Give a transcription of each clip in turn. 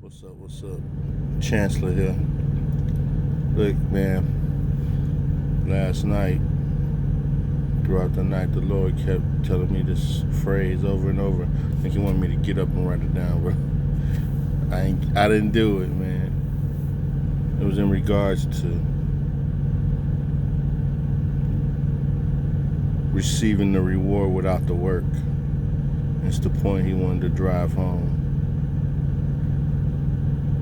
What's up? What's up? Chancellor here. Look, man, last night, throughout the night, the Lord kept telling me this phrase over and over. I think He wanted me to get up and write it down, bro. I didn't do it, man. It was in regards to receiving the reward without the work. It's the point He wanted to drive home.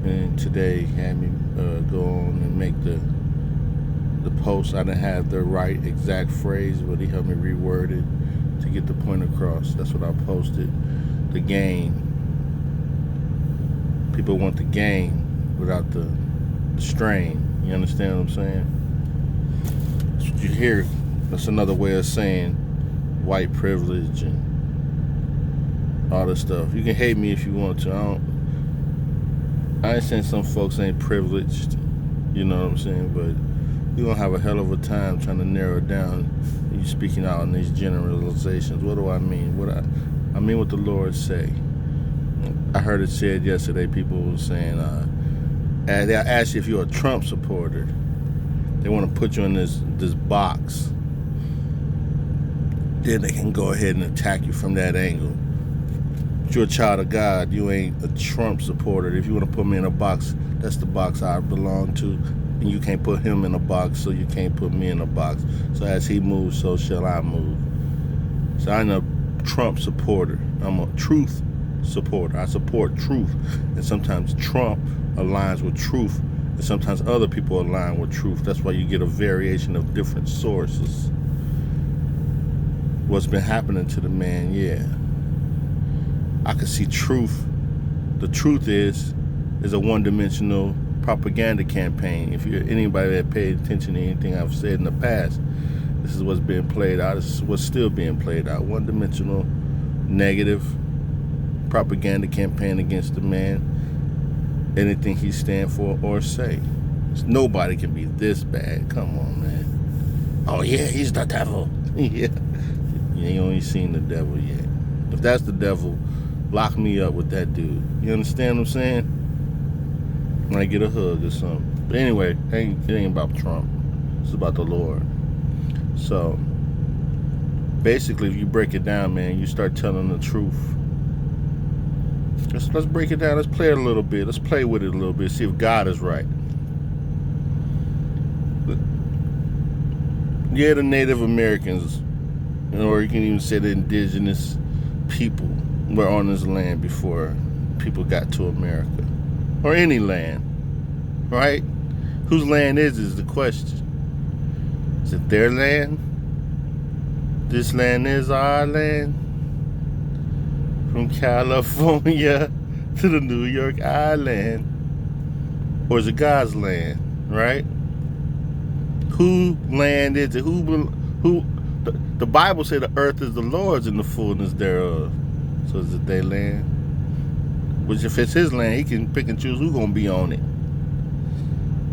And today He had me go on and make the post. I didn't have the right exact phrase, but He helped me reword it to get the point across. That's what I posted. The gain. People want the gain without the strain. You understand what I'm saying? That's what you hear. That's another way of saying white privilege and all this stuff. You can hate me if you want to. I ain't saying some folks ain't privileged, you know what I'm saying, but you're going to have a hell of a time trying to narrow it down. You speaking out in these generalizations. What do I mean? I mean what the Lord say. I heard it said yesterday, people were saying, they'll ask you if you're a Trump supporter. They want to put you in this box. Then they can go ahead and attack you from that angle. You're a child of God. You ain't a Trump supporter. If you want to put me in a box, that's the box I belong to. And you can't put him in a box, so you can't put me in a box. So as he moves, so shall I move. So I'm a Trump supporter. I'm a truth supporter. I support truth. And sometimes Trump aligns with truth. And sometimes other people align with truth. That's why you get a variation of different sources. What's been happening to the man, yeah. I can see truth. The truth is a one-dimensional propaganda campaign. If you're anybody that paid attention to anything I've said in the past, this is what's being played out. This is what's still being played out. One-dimensional, negative propaganda campaign against the man. Anything he stand for or say. Nobody can be this bad. Come on, man. Oh yeah, he's the devil. Yeah. You ain't only seen the devil yet. If that's the devil, lock me up with that dude. You understand what I'm saying? When I get a hug or something. But anyway, it ain't about Trump. It's about the Lord. So, basically, if you break it down, man, you start telling the truth. Let's break it down. Let's play it a little bit. Let's play with it a little bit. See if God is right. Yeah, the Native Americans, or you can even say the indigenous people were on this land before people got to America. Or any land, right? Whose land is the question. Is it their land? This land is our land. From California to the New York Island. Or is it God's land, right? Whose land is it? The Bible said the earth is the Lord's and the fullness thereof. So is it their land? Which if it's his land, he can pick and choose who's gonna be on it.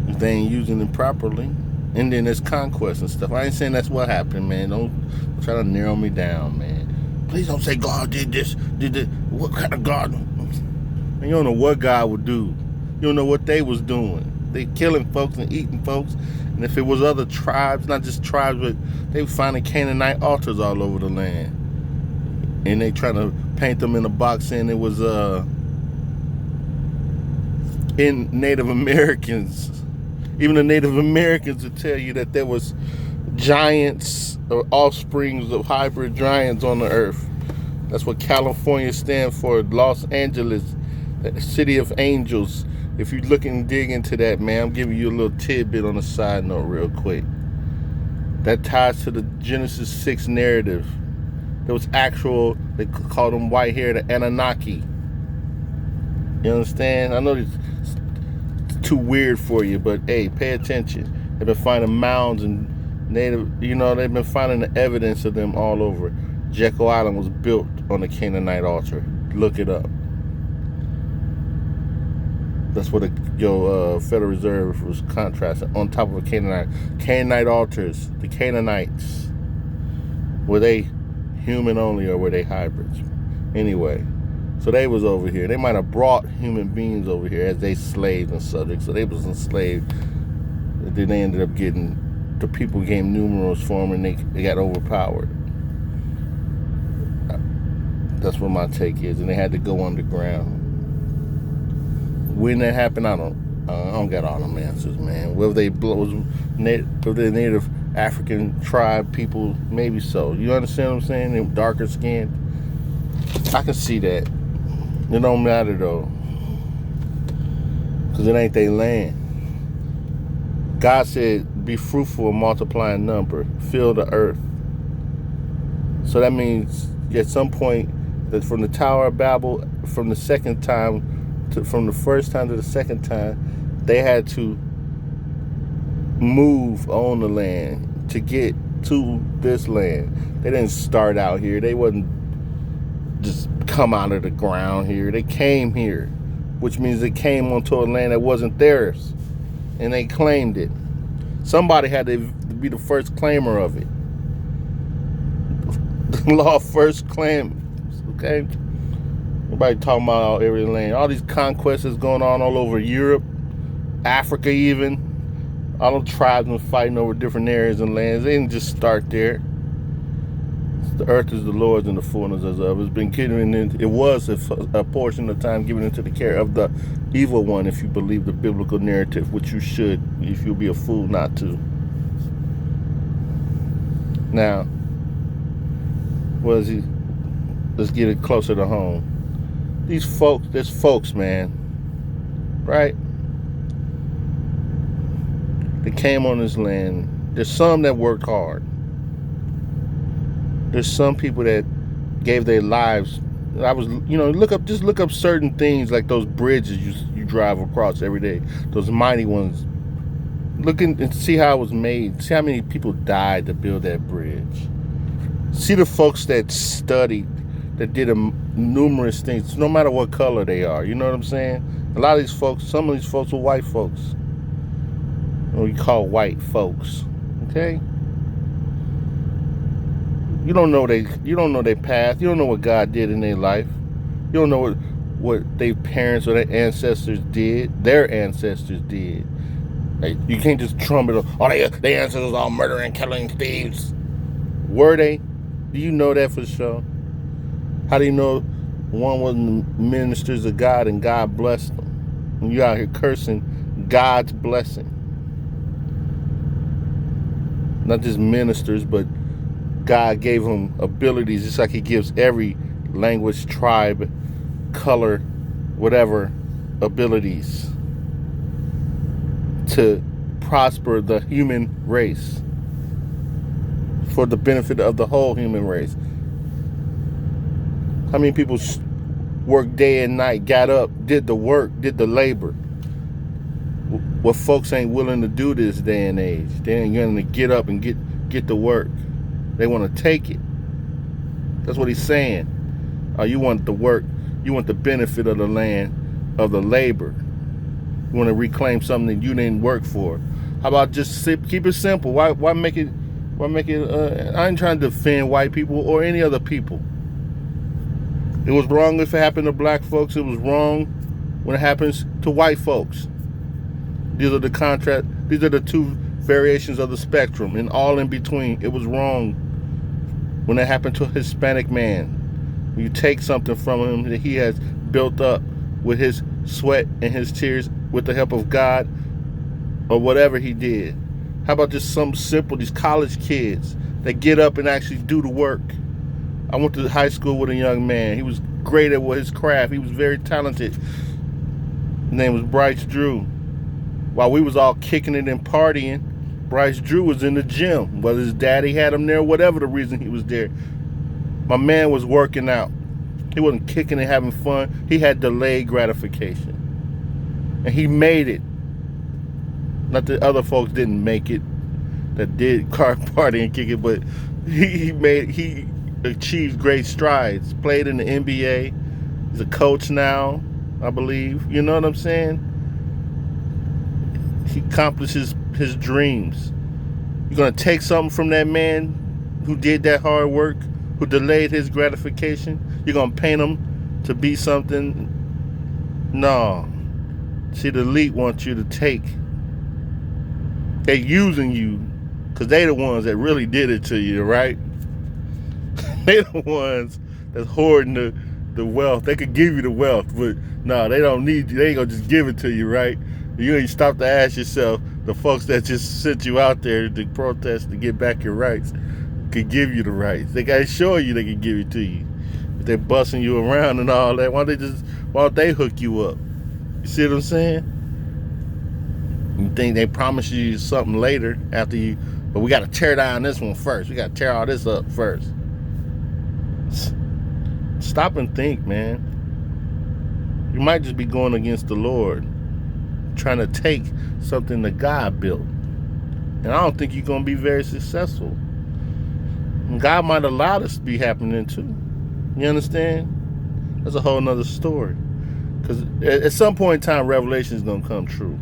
If they ain't using it properly. And then there's conquest and stuff. I ain't saying that's what happened, man. Don't try to narrow me down, man. Please don't say God did this, did that. What kind of God? And you don't know what God would do. You don't know what they was doing. They killing folks and eating folks. And if it was other tribes, not just tribes, but they were finding Canaanite altars all over the land. And they trying to paint them in a box saying it was in Native Americans. Even the Native Americans would tell you that there was giants or offsprings of hybrid giants on the earth. That's what California stands for. Los Angeles, the city of angels. If you look and dig into that, man, I'm giving you a little tidbit on the side note real quick. That ties to the Genesis 6 narrative. There was actual, they called them white hair, the Anunnaki. You understand? I know it's too weird for you, but hey, pay attention. They've been finding mounds and native, they've been finding the evidence of them all over. Jekyll Island was built on a Canaanite altar. Look it up. That's what your Federal Reserve was contrasting on top of a Canaanite altars. The Canaanites, were they human only or were they hybrids? Anyway, So they was over here. They might have brought human beings over here as they slaves and subjects. So they was enslaved. And then they ended up the people became numerous for them, and they got overpowered. That's what my take is. And they had to go underground. When that happened, I don't got all them answers, man. Whether they was native African tribe people, maybe so. You understand what I'm saying? They were darker skinned. I can see that. It don't matter though, because it ain't their land. God said, "Be fruitful and multiply in number, fill the earth." So that means at some point that from the Tower of Babel, from the first time to the second time, they had to move on the land to get to this land. They didn't start out here. They wasn't just come out of the ground here. They came here, which means they came onto a land that wasn't theirs, and they claimed it. Somebody had to be the first claimer of it. The law first claims, okay? Everybody talking about every land. All these conquests is going on all over Europe, Africa even. All the tribes are fighting over different areas and lands. They didn't just start there. The earth is the Lord's and the fullness of it. It's been given in, it was a portion of time given into the care of the evil one, if you believe the biblical narrative, which you should, if you'll be a fool not to. Now, let's get it closer to home. There's folks, man, right? They came on this land. There's some that worked hard. There's some people that gave their lives. Look up certain things like those bridges you drive across every day. Those mighty ones. Look and see how it was made. See how many people died to build that bridge. See the folks that studied, that did numerous things, no matter what color they are. You know what I'm saying? A lot of these folks, some of these folks were white folks. What we call white folks. Okay? You don't know their path. You don't know what God did in their life. You don't know what their parents or their ancestors did. Their ancestors did. Like, you can't just trumpet, their ancestors all murdering, killing, thieves. Were they? Do you know that for sure? How do you know one was ministers of God and God blessed them? And you out here cursing God's blessing. Not just ministers, but God gave them abilities just like he gives every language, tribe, color, whatever, abilities to prosper the human race for the benefit of the whole human race. How many people worked day and night, got up, did the work, did the labor? What folks ain't willing to do this day and age. They ain't going to get up and get the work. They want to take it. That's what he's saying. You want the work. You want the benefit of the land, of the labor. You want to reclaim something that you didn't work for. How about just keep it simple? Why make it? I ain't trying to defend white people or any other people. It was wrong if it happened to black folks. It was wrong when it happens to white folks. These are the two variations of the spectrum, and all in between. It was wrong when it happened to a Hispanic man. When you take something from him that he has built up with his sweat and his tears, with the help of God, or whatever he did. How about just some simple, these college kids that get up and actually do the work? I went to high school with a young man. He was great at his craft. He was very talented. His name was Bryce Drew. While we was all kicking it and partying, Bryce Drew was in the gym. Whether his daddy had him there, whatever the reason he was there. My man was working out. He wasn't kicking and having fun. He had delayed gratification. And he made it. Not that other folks didn't make it, that did party and kick it, but he achieved great strides. Played in the NBA. He's a coach now, I believe. You know what I'm saying? He accomplishes his dreams. You're going to take something from that man who did that hard work, who delayed his gratification. You're going to paint him to be something? No. See, the elite want you to take. They using you because they the ones that really did it to you, right? They the ones that's hoarding the wealth. They could give you the wealth, but no, they don't need you. They ain't gonna just give it to you, right? You ain't stop to ask yourself, the folks that just sent you out there to protest to get back your rights could give you the rights. They gotta show you they can give it to you. If they're busting you around and all that, why don't they hook you up? You see what I'm saying? You think they promise you something later after you, but we got to tear down this one first. We got to tear all this up first. Stop and think, man. You might just be going against the Lord, trying to take something that God built. And I don't think you're going to be very successful. And God might allow this to be happening too. You understand? That's a whole nother story. Because at some point in time, revelation is going to come true.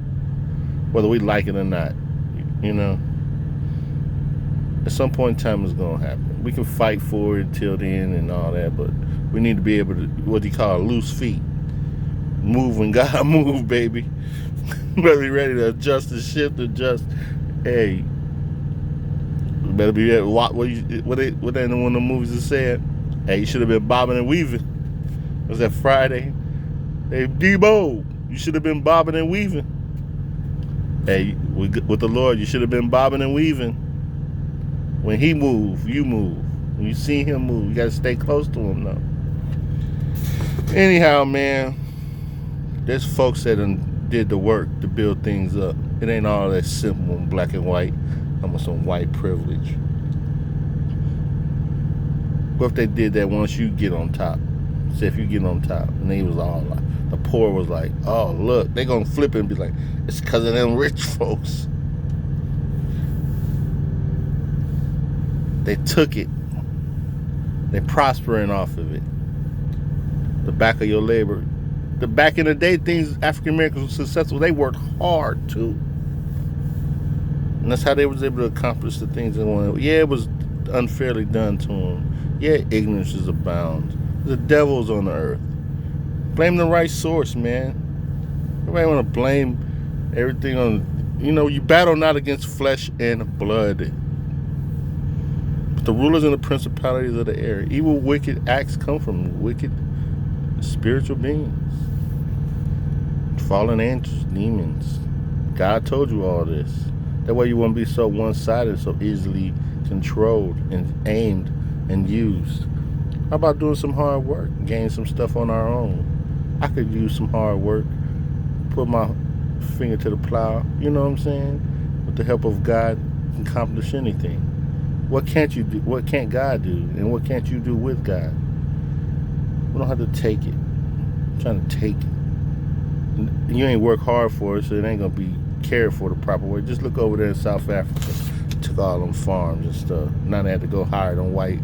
Whether we like it or not, you know. At some point in time, it's going to happen. We can fight for it until then and all that, but we need to be able to, what do you call, loose feet. Move when God move, baby. Better be ready to adjust and shift, adjust. Hey, you better be ready. What ain't one of the movies that said, hey, you should have been bobbing and weaving. Was that Friday? Hey, Debo, you should have been bobbing and weaving. Hey, with the Lord, you should have been bobbing and weaving. When he move, you move. When you see him move, you got to stay close to him now. Anyhow, man, there's folks that did the work to build things up. It ain't all that simple and black and white. I'm some white privilege. What if they did that once you get on top? Say if you get on top, and they was all like, the poor was like, oh, look, they gonna flip it and be like, it's because of them rich folks. They took it. They prospering off of it. The back of your labor. The back in the day, things African Americans were successful. They worked hard too, and that's how they was able to accomplish the things they wanted. Yeah, it was unfairly done to them. Yeah, ignorance is abound. The devil's on the earth. Blame the right source, man. Everybody want to blame everything on, you battle not against flesh and blood, but the rulers and the principalities of the air. Evil, wicked acts come from wicked spiritual beings, fallen angels, demons. God told you all this. That way you won't be so one-sided, so easily controlled and aimed and used. How about doing some hard work, gain some stuff on our own? I could use some hard work, put my finger to the plow, you know what I'm saying? With the help of God, you can accomplish anything. What can't you do? What can't God do? And what can't you do with God? We don't have to take it. I'm trying to take it. You ain't work hard for it, so it ain't going to be cared for the proper way. Just look over there in South Africa. Took all them farms and stuff. Now they had to go hire them white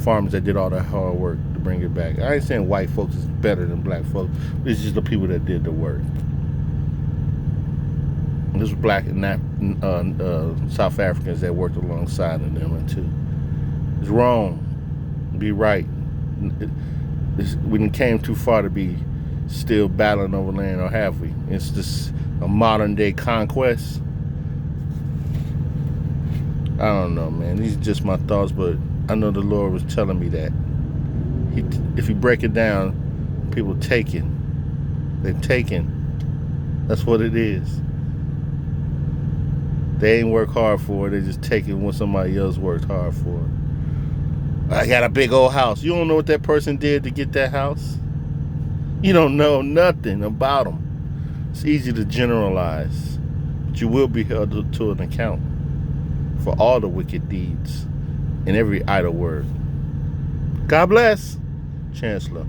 farmers that did all that hard work to bring it back. I ain't saying white folks is better than black folks. It's just the people that did the work. And this was black and South Africans that worked alongside of them too. It's wrong. Be right. We done came too far to be still battling over land, or have we? It's just a modern day conquest. I don't know, man. These are just my thoughts, but I know the Lord was telling me that. If you break it down, people taking. They're taking. That's what it is. They ain't work hard for it. They just taking what somebody else worked hard for. I got a big old house. You don't know what that person did to get that house. You don't know nothing about them. It's easy to generalize, but you will be held to an account for all the wicked deeds and every idle word. God bless. Chancellor.